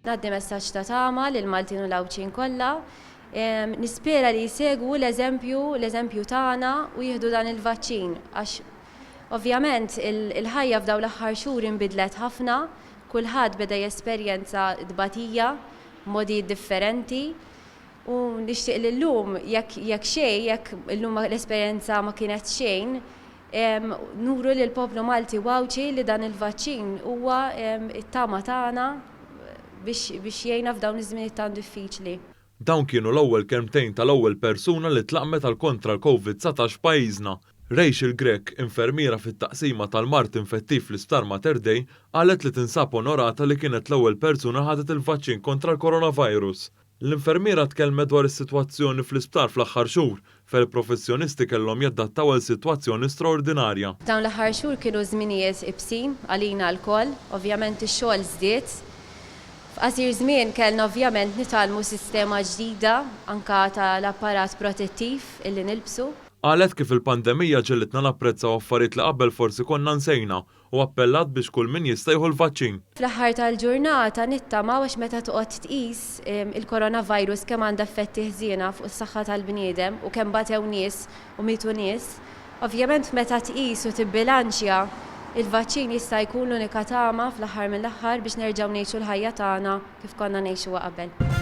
Ngħaddi messaġġ ta' tama lil Maltin u l-Awċin kollha. Nispera li jsegwu l-eżempju tagħna u jieħdu dan il-vaċċin għax ovvjament il-ħajja f'dawn l-aħħar xhur inbidlet ħafna, kulħadd beda jesperjenza tbatija modi differenti u nixtieq li llum jekk illum l-esperjenza ma kienet xejn, nuru lil poplu Malti u Awċi li dan il-vaċċin huwa it-tama tagħna biex jgħinna f'dawn iż-żmien tan diffiċli. Dawn kienu l-ewwel kelmtejn tal-ewwel persuna li tlaqmet għal kontra l-COVID-19 f'pajjiżna. Rachel Grek, infermiera fit-taqsima tal-mart infettiv fl-Isptar Mater Dei, qalet li tinsab onorata li kienet l-ewwel persuna ħadet il-vaċċin kontra l-coronavirus. L-infermiera tkellmet dwar is-sitwazzjoni fl-isptar fl-aħħar xhur fejn il-professjonisti kellhom jaddattaw għal sitwazzjoni straordinarja. Dawn l-aħħar xhur kienu żminijiet ibsin għalina lkoll, ovvjament ix-xogħol żdied. F'qasir żmien kellna ovvjament nitalmu sistema ġdida anke tal-apparat protettiv illi nilbsu. Qalet kif il-pandemija ġellitna napprezzaw affarijiet li qabel forsi konna nsejna u appellat biex kull min jista' jieħu l-vaċċin. Fl-aħħar tal-ġurnata nittama' għax meta toqgħod tqis il-coronavirus kemm għandha effetti ħżiena fuq is-saħħa tal-bniedem u kemm batew nies u mietu nies, ovvjament meta tqis u tibbilanċja il-vaċċin jista' jkun l-unika tama fl-aħħar mill-aħħar biex nerġgħu ngħixu l-ħajja tagħna kif konna ngħixuha qabel.